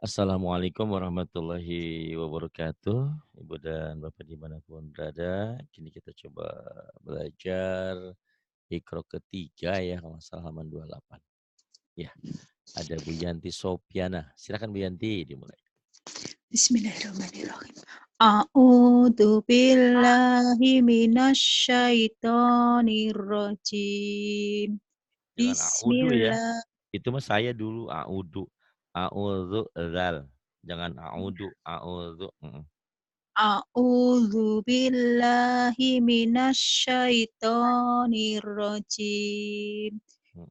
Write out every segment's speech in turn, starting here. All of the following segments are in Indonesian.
Assalamualaikum warahmatullahi wabarakatuh. Ibu dan Bapak dimanapun berada. Kini kita coba belajar Iqra ketiga ya, kalau nggak salah halaman 28. Ya, ada Bu Yanti Sopiana. Silakan Bu Yanti dimulai. Bismillahirrahmanirrahim. A'udzu billahi minasyaitonir rajim. Jangan a'udu ya. Bismillah. Itu mah saya dulu a'udu. A'udzu zal. Jangan a'udu, a'udzu. A'udzu billahi minasyaitonir rajim.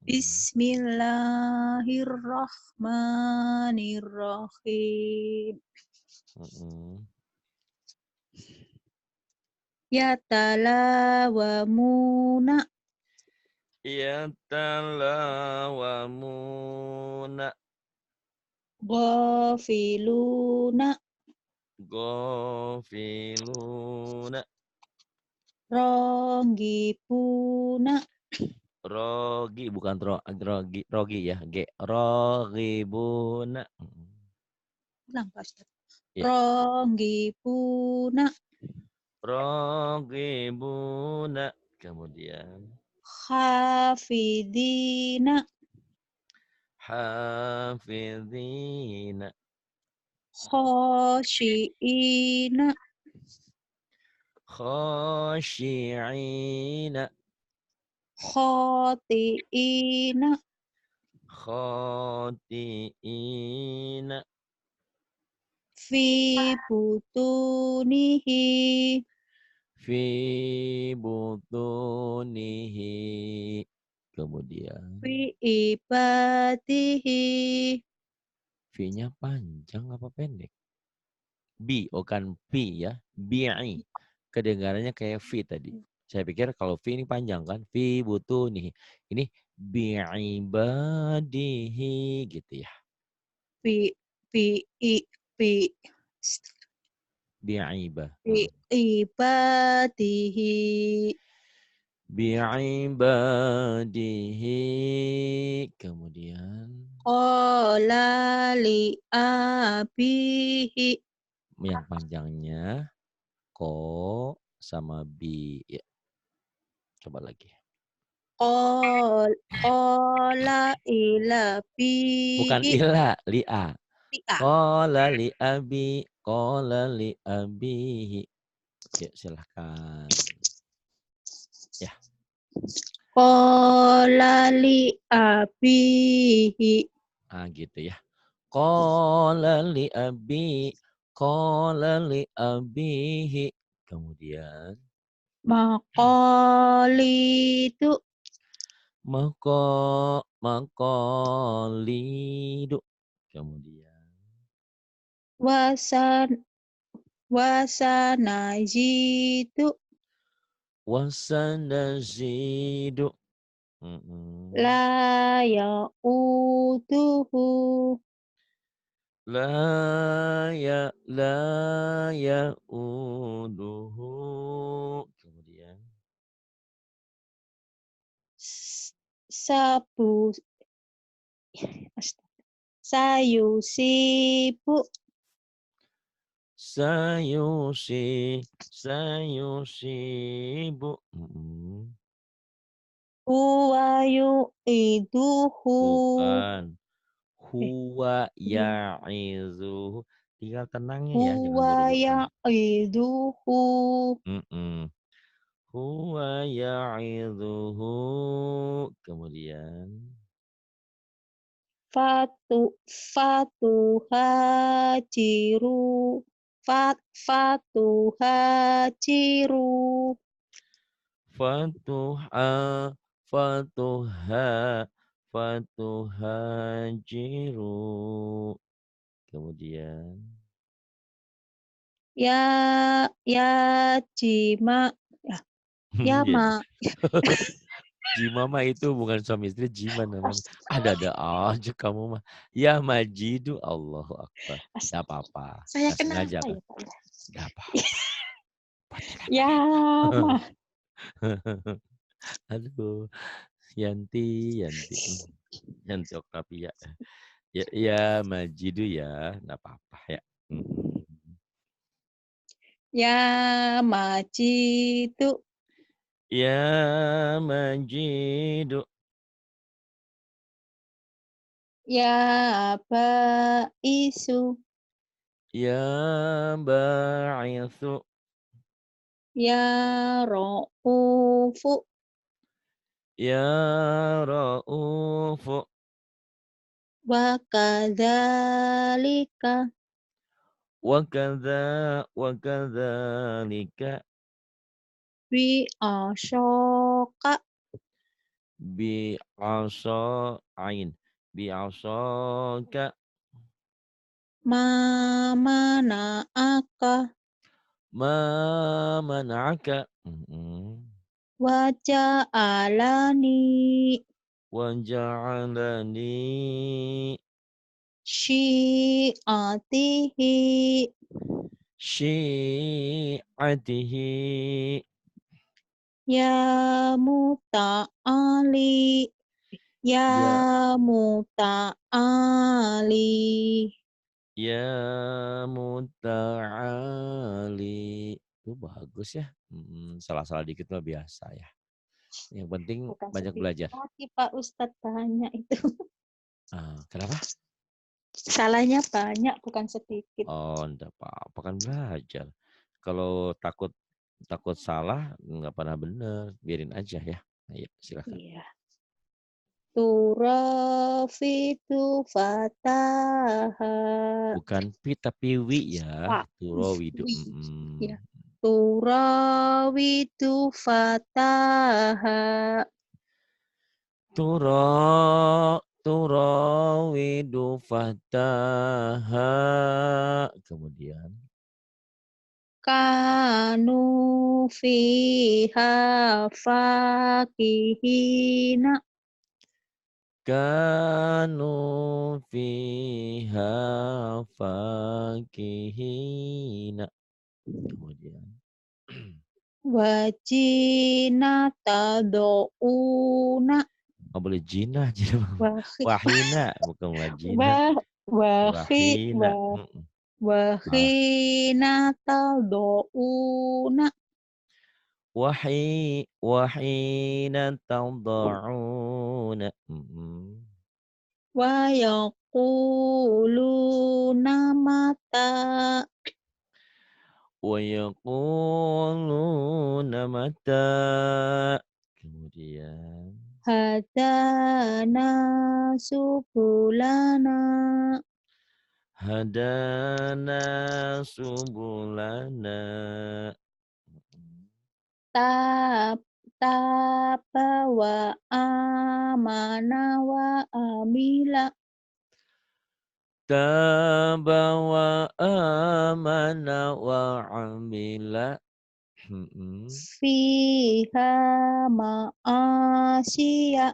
Bismillahirrahmanirrahim. Yatalawamuna Yatalawamuna. ghafiluna Ghafiluna. Rogibuna. Rogi bukan rogi ya. Rogibuna. Ulang Pak Ustaz. Ya. Rogibuna. Rogibuna. Kemudian. Hafidina. Hafidina. Khosyiina. Khosyiina. Khotiina. Khotiina. Fi butunihi. Fi butunihi. Kemudian. Fi ibadihi. V-nya panjang apa pendek? B, bukan P ya. Bi'i. Kedengarannya kayak V tadi. Saya pikir kalau V ini panjang kan. V butuh nih. Ini bi'ibadihi gitu ya. Fi Bi'iba. ibadihi. Bi'ibadihi. Kemudian. Qala li abihi. Yang panjangnya. Ko sama B. Ya. Coba lagi. Qala ila Bukan bihi. ila, li'a. Lia. Qala li abi, qala li abihi. Ya, silahkan. Ya. Qala li abihi. Ah, gitu ya. Qala li abi, qala li abihi. Kemudian. Maqalidu. Maqalidu. Kemudian. Wasanajidu. Wasanazidu. La ya'uduhu. La ya'uduhu. Kemudian. Sayusibu. Sayusibu. Huwa yu'iduhu. Bukan. Huwa ya'izuhu. Tinggal tenangnya ya, jangan Huwa buru-buru. ya'iduhu. Huwa ya'izuhu. Kemudian. Fatuhajiru. Fatuhajiru. Fatuhajiru. Kemudian. Ya jima. Yama. Jimama itu bukan suami istri, Jima namanya. Ada-ada aja kamu mah. Ya Majidu, Allahu Akbar. Gak apa-apa. Saya Gak sengaja kenapa kan? ya Pak? Gak apa-apa. Yama. Aduh. Yanti. Yanti Oktavia. Ya ya Majidu ya, nggak apa-apa ya. Mhm. Ya Majidu. Ya Majidu. Ya Baisu. Ya Ba'itsu. Ya Ra'ufu. Ya Ra'ufu. Wa kadzalika. Wa kadzalika Wi ashoka. bi'asa ain. Bi'asaka Ma mana'aka. ma mana'aka. Mhm. Wa ja'alani. Wa ja'alani Syi'atihi. syi'atihi. Ya muta'ali. Ya Ya muta'ali. ya muta'ali. Itu bagus ya. Salah-salah dikit mah biasa ya. Yang penting Bukan banyak sedikit belajar. lagi Pak Ustadz, banyak itu. Kenapa? Salahnya banyak, bukan sedikit. Oh, enggak apa-apa kan belajar. Kalau takut takut salah nggak pernah bener, biarin aja ya. Ayo silakan. Iya. Turafitu fataha. Bukan pi tapi wi ya. Pak. Turawidu. Wi. Ya. Turawitu fataha. Turawidu fataha. Kemudian Kanu fiha fakihina. kanu fiha fakihina. Kemudian Wajina tadouna. nggak boleh jinah, jinah. Wahi. Wahina, bukan wajina. Wah. Wahi. Wahina. Wah. Salah. Wahina tadouna. Wahina tada'una. Wa yaquluna mata. Wa yaquluna mata. Kemudian Hadana subulana. hadana subulana. Tab Taba wa amana wa amila. Taba wa amana wa amila. Fiha ma'asya.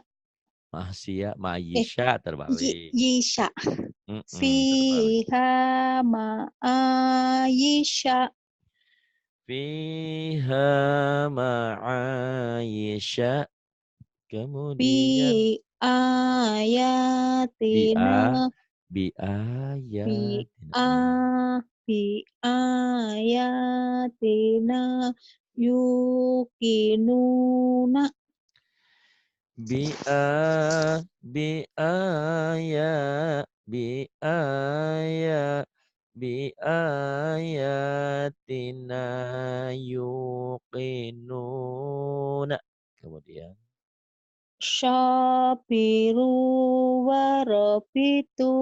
Mahsia, Eh, Maisha terbalik. Yisha. Terbalik. Fiha ma'ayisha. Fiha ma'ayisha. Kemudian Bi ayatina. bi'a Bi bi'ayatina. a bi ayatina yukinuna. Bi'a bi'aya bi'aya bi'ayatina yuqinuna. Kemudian Syabiru warabitu.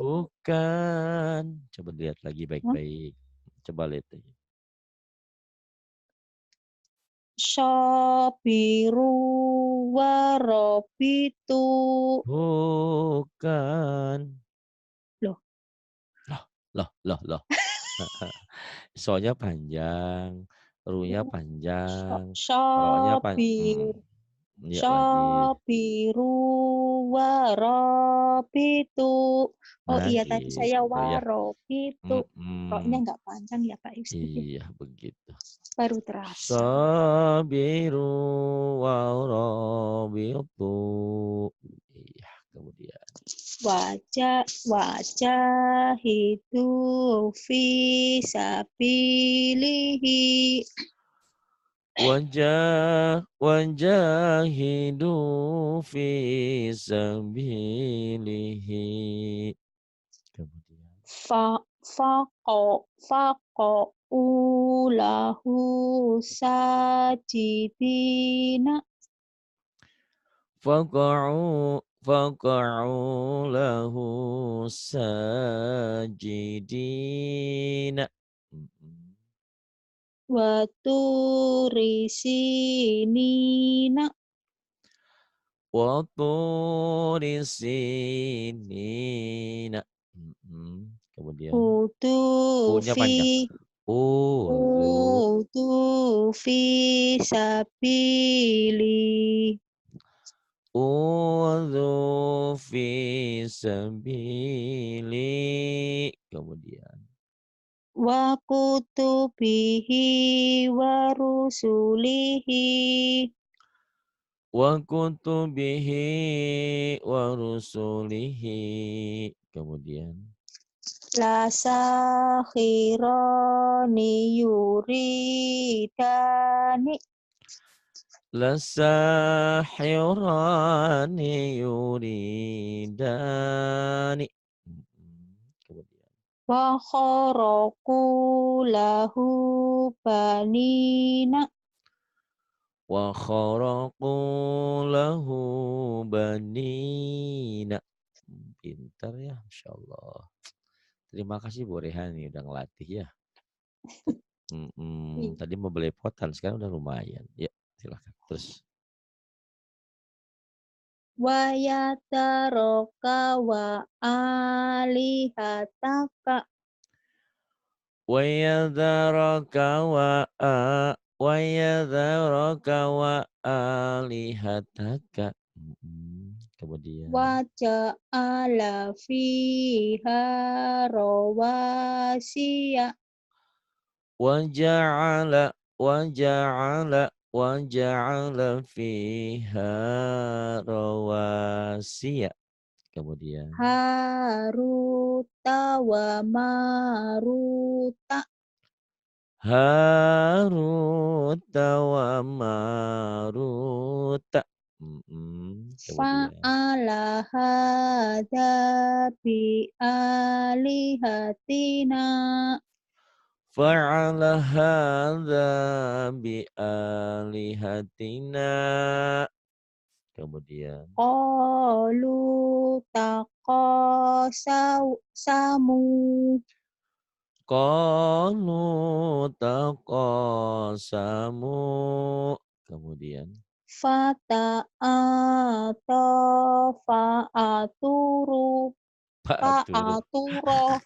bukan. Coba lihat lagi Hah? baik-baik. Coba lihat lagi. Syabiru warabitu. Bukan. Loh, Loh loh loh loh. So-nya panjang, ru-nya panjang, ro-nya Syabir. ya lagi. Syabiru warabitu. Oh Nah iya, tadi saya gitu ya. warabitu. Roknya Mhm. nggak panjang ya Pak Ustadz ya? Iya begitu. Baru terasa. Sabiru wa rabitu. Iya, kemudian. wajahidu fi sabilihi wajahidu fi sabilihi. Kemudian faqa'ulahu sajidina faqa'u lahu sajidina. waturi sinina Wa turi sinina. Kemudian utu U-nya fi panjang. Udzu utu fi sabili udzu fi sabili. Kemudian wa kutubihi wa rusulihi wa kutubihi wa rusulihi. Kemudian la sakhirani yuridani lasahirani yuridani. Kemudian wa kharaku lahu banina wa kharaqu lahu banina. Pintar ya, Masya Allah. Terima kasih Bu Rehani udah ngelatih ya. Tadi mau belepotan, sekarang udah lumayan. Ya, silakan terus. wa yataroka wa alihataka Wa yadharaka wa yadharaka wa alihataka. Kemudian wa ja'ala fiha rawasiya wa ja'ala fiha rawasiya. Kemudian haruta wa maruta Haruta wa Maruta. Kemudian fa'ala hadza bi alihatina fa'ala hadza bi alihatina. Kemudian qalu taqasamu qalu taqasamu. Kemudian fata'ata fa'aturu Pak Aturo,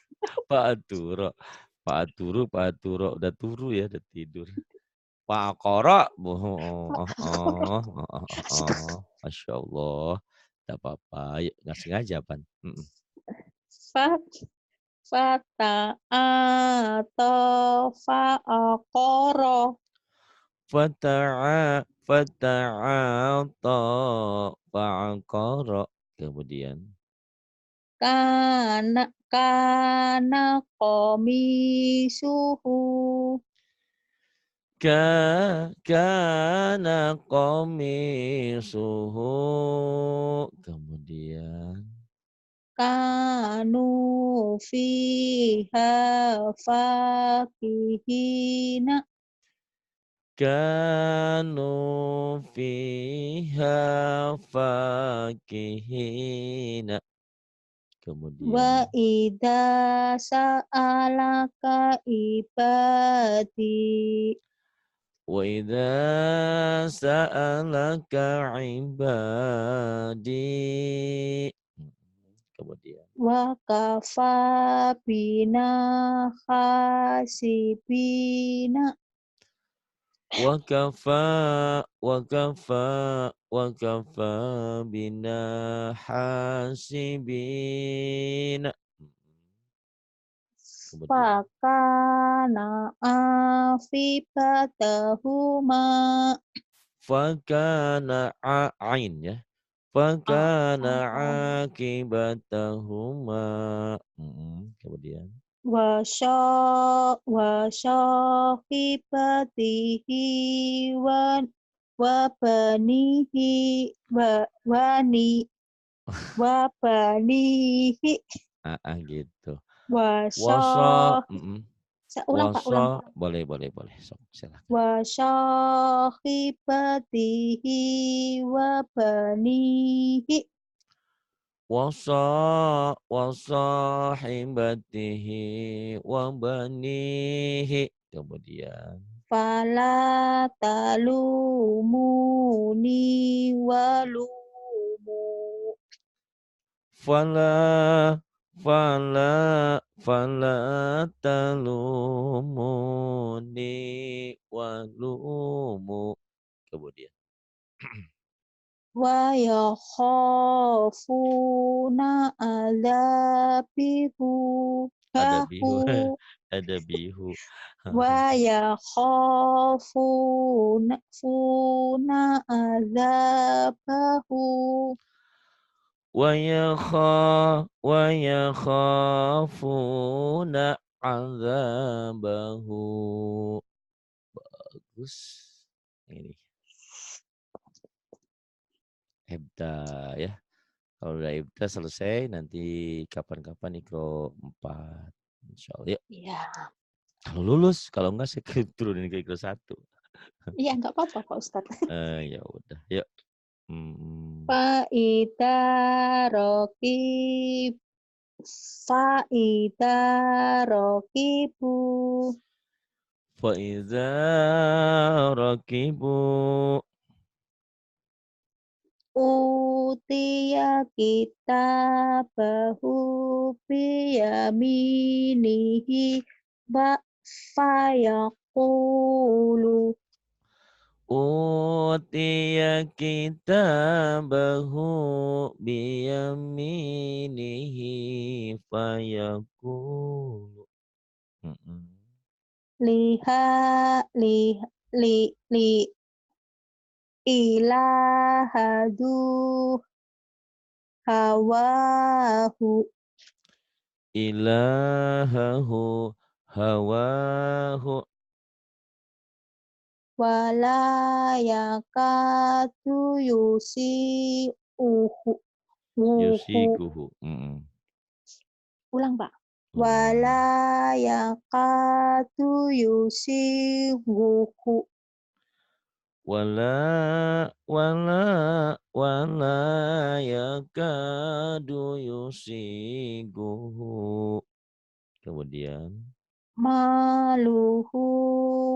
fa'aturo Pak Aturo, Pak Aturo, Pak Aturo udah turu ya, udah tidur. Pak Koro, Masya Allah, tidak apa-apa, yuk nggak sengaja pan. fata'ata fa'aqara Fata'ata fa'aqara. Kemudian kana qamisuhu kana qamisuhu. Kemudian kanu fiha fakihina kanu fiha fakihina. wa Kemudian idza sa'alaka ibadi wa idza sa'alaka ibadi. Kemudian wa kafa bina hasibina wa kafa bina hasibina. Kemudian fakana afibatahuma fakana ain ya. Fakana akibatahuma. Kemudian. Wa sahibatihi wa banihi wa banihi Gitu. wa Wasa, sah ulang Pak, ulang wasa, Pak. boleh, boleh, boleh. Sok, silakan. Wa sahibatihi wa banihi Wasahibatihi wa banihi. Kemudian. fala talumuni walumu Fala, fala, fala talumuni walumu. Kemudian. wa yakhafuna adzabihu Ada bahu bihu, ada bihu. wa yakhafuna adzabahu Wa yakhafuna azabahu. Bagus. Ini Ibda ya. Kalau udah Ibda selesai nanti kapan-kapan Ikro 4. Insyaallah. Yuk. ya. Kalau lulus, kalau enggak saya turunin ke Ikro 1. Iya, enggak apa-apa Pak Ustadz. Ya udah. Yuk. Hmm. Faida rokib Faida rokibu Faiza rakibu. Utiya kitabahu biyaminihi Ba fayaqulu Utiya kitabahu biyaminihi fayaqulu. liha li li li ilahadu hawahu Ilahahu hawahu wala yakatu uhu wuhu yusiguhu. ulang Pak wala Ulang. yakatu wuhu Wala yakadu yusiguhu. Kemudian. maluhu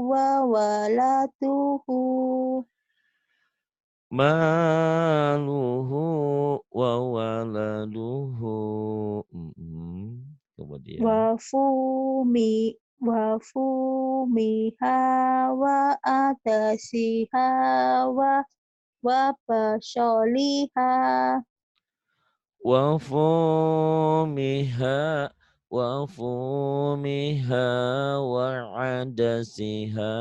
wa walatuhu Maluhu wa waladuhu. Kemudian. Wafumiha wa atasiha wa basoliha Wafumiha wafumiha wa adasiha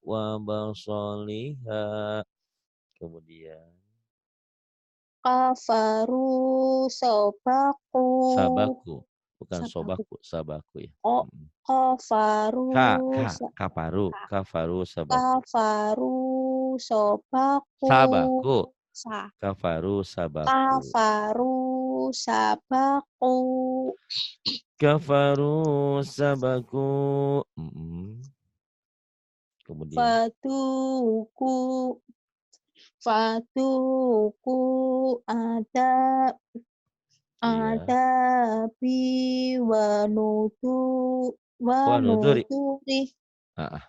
wa basoliha. Kemudian. kafaru sobaku Sabaku. Bukan sabaku sobaku. Sabaku ya. oh kafaru Kafaru. Kafaru sabaku. kafaru sobaku Sabaku. sa Kafaru sabaku. kafaru sabaku Kafaru sabaku. Kemudian. fatuku fatuku ada Iya. adabi Wa nudhuri. wanuturi ulang Pak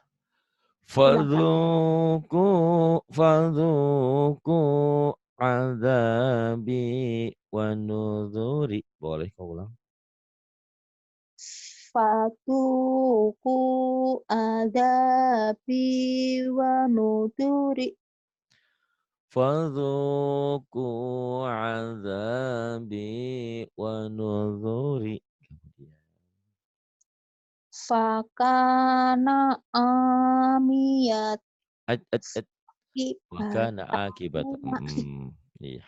Fadzuku azabi wa nudhuri. Boleh kau ulang? fatuku adabi wanuturi Fadzuku azabi wa nudhuri. Kemudian. fakana amiyat Wakana akibat. ibadahuma Iya.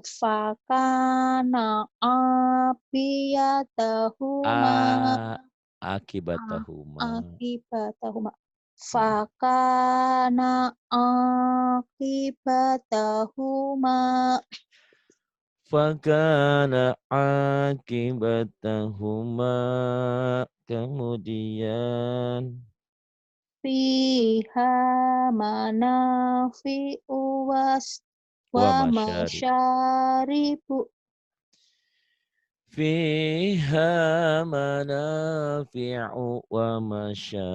Fakana abiyatahuma A a akibatahuma. akibatahuma. Mhm. Fakana akibatahuma Fakana akibatahuma. Kemudian fiha manafi'u wa wa masyari. masyaribu Fiha manafi'u wa masyaribu.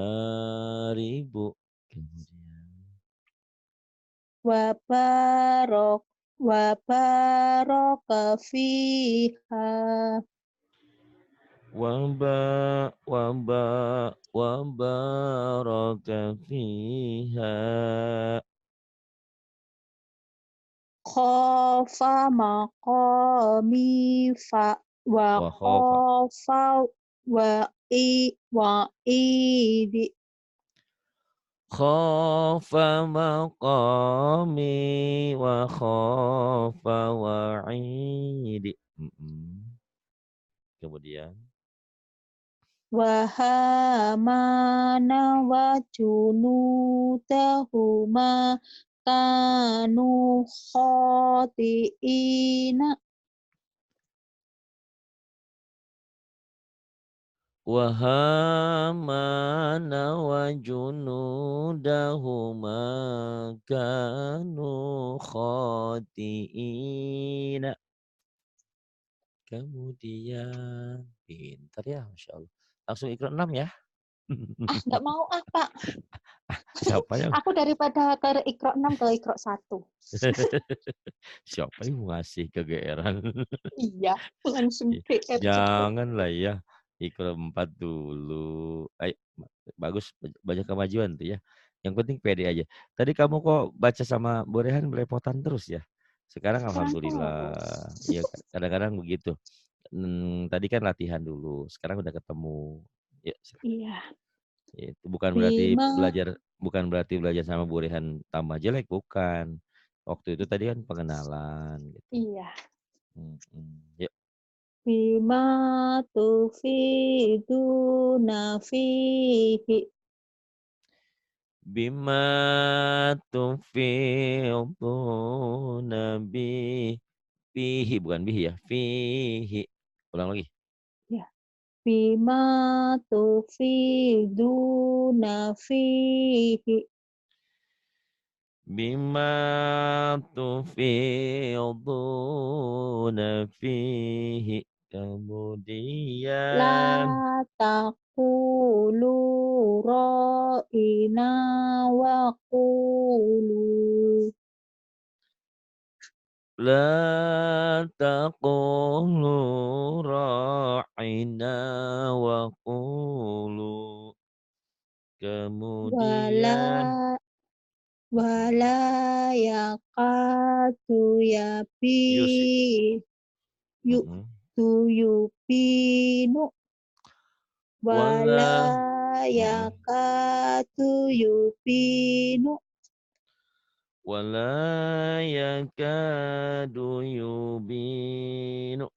Kemudian wa barok wa baraka fiha waba waba wabaraka fiha khofa maqami fa wa wa khofa khofa wa wa idi khofa maqami wa khofa wa'idi. Kemudian wa hamana wa junudahuma kanu khati'ina wa hamana wa junudahuma kanu khati'ina. Kemudian pintar ya, Masya Allah. Langsung Iqra 6 ya. nggak mau ah Pak. Siapa yang Aku daripada ke Iqra 6 ke Iqra 1. siapa yang mau ngasih kegeeran? Iya, langsung PR cepet. Janganlah ya, Iqra 4 dulu. Ayo, bagus, banyak kemajuan tuh ya. Yang penting pede aja. Tadi kamu kok baca sama Bu Rehan belepotan terus ya? Sekarang Kan alhamdulillah. terus. Ya kadang-kadang begitu. Tadi kan latihan dulu, sekarang udah ketemu. Ya, Iya. itu bukan berarti Bima, belajar sama Bu Rehan tambah jelek, bukan. Waktu itu tadi kan pengenalan gitu. iya. Yuk. Bima tufiduna fihi. Bima tufiduna fihi, bukan bihi ya, fihi. Ulang lagi. Ya. Bima tufiduna fihi. Bima tufiduna fihi. La Kemudian taqulu ra'ina wa qulu la taqulu ra'ina wa qulu. wala Kemudian wala yaqatu yabi Yusi. yu Mhm. tu yubinu wala Wala mhm. yaqatu yubinu Wala yakadu yubinu.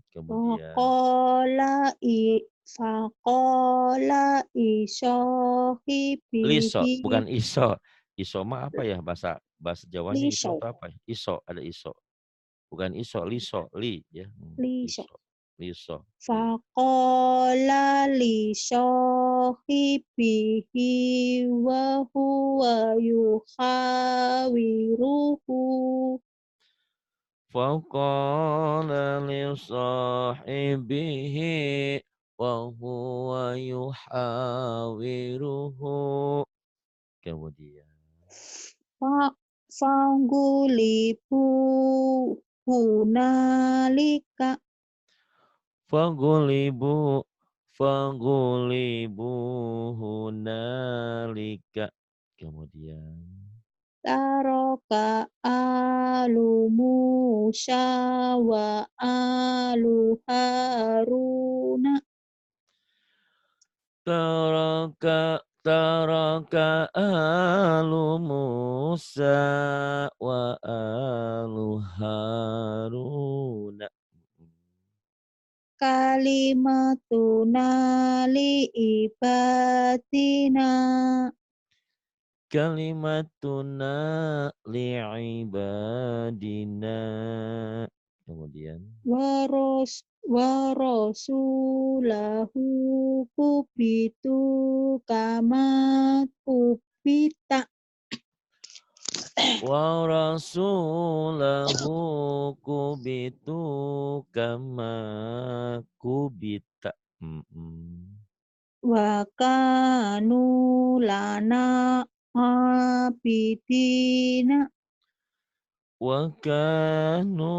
Kemudian faqala i faqala liso, isohibihi bukan iso. Iso mah apa ya bahasa bahasa Jawanya iso liso itu apa ya? Iso, ada iso. Bukan iso, liso, li ya. liso Liso. Liso, li. faqala li sahibihi wa huwa yuhawiruhu Faqala li sahibihi wa huwa yuhawiruhu. Kemudian fa fanggulibu hunalika Fagulibu Fagulibu hunalika. Kemudian taraka alu Musa wa alu Haruna taraka taraka alu Musa wa alu Haruna. Kalimatuna li ibadina Kalimatuna li'ibadina. Kemudian waros warasulahu kubitu kama kubita wa rasulahu kubitu kama kubita. Mhm. wa kanu lana abidina Wa kanu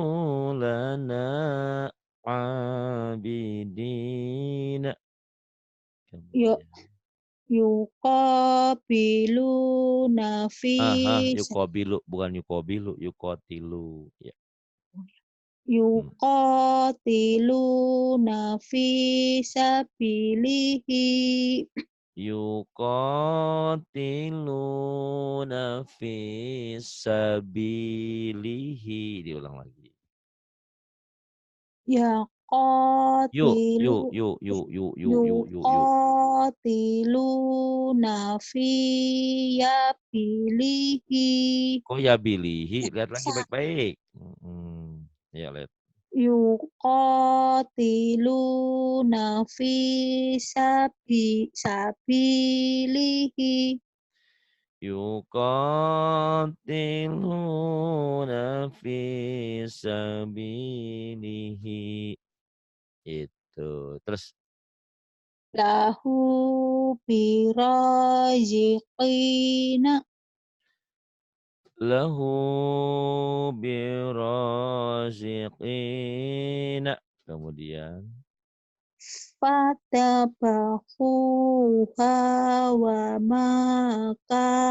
lana abidina. yuk Kemudian yuqabiluna fi aha, yukobilu bukan yukobilu, yukotilu. Ya. Hmm. yuqatiluna fi sabilihi Yuqatiluna fi sabilihi. Diulang lagi. Yuk, yaqatilu yuk, yuk, yuk, yuk, yuk, yuk, yuk, yuk. yuqatiluna fi yabilihi Kok ya bilihi? Lihat lagi sa baik-baik. Mhm. Ya, lihat. yuqatiluna fi sabilihi Yuqatiluna fi sabilihi. Itu. Terus lahu biraziqina lahu biraziqina. Kemudian fatabahuha wa makadu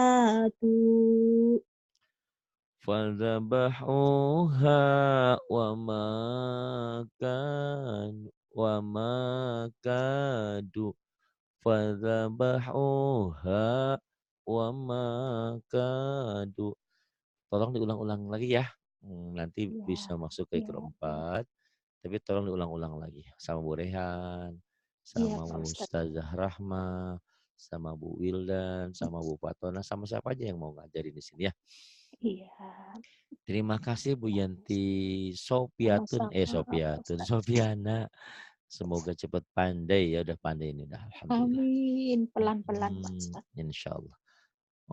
fadzabahuha wa ma wa ma kadu fadzabahuha wa ma kadu. Tolong diulang-ulang lagi ya. Nanti ya bisa masuk ke ya ya keempat, tapi tolong diulang-ulang lagi sama Bu Rehan, iya sama Pak Ustadz Ustazah Rahma, sama Bu Wildan, sama Bu Fatona, sama siapa aja yang mau ngajarin di sini ya. iya Terima kasih Bu Yanti sama-sama Pak Sopiatun, Ustadz Sopiana. Semoga cepat pandai ya, udah pandai ini dah, alhamdulillah. amin pelan-pelan Pak Ustadz Insyaallah.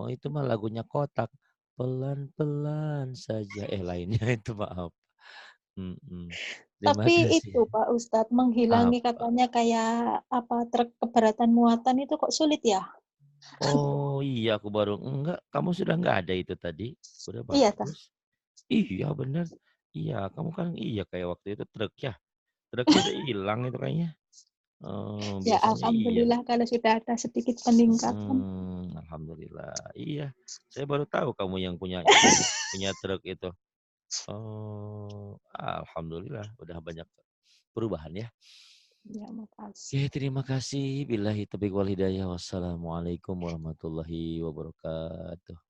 Oh itu mah lagunya Kotak. Pelan-pelan saja. Lainnya itu maaf. Mhm. Terima tapi kasih. itu Pak Ustadz menghilangi Apa? katanya kayak apa truk keberatan muatan itu kok sulit ya Oh iya aku baru enggak, kamu sudah enggak ada itu tadi? Udah iya Tah. bagus. Iya bener. Iya, kamu kan iya kayak waktu itu truk ya. Truknya udah hilang itu kayaknya. Ya Biasanya iya. alhamdulillah kalau sudah ada sedikit peningkatan Alhamdulillah. Iya, saya baru tahu kamu yang punya punya truk itu. Oh, alhamdulillah udah banyak perubahan ya. ya makasih Oke, terima kasih. Billahi taufiq wal hidayah. Wassalamualaikum warahmatullahi wabarakatuh.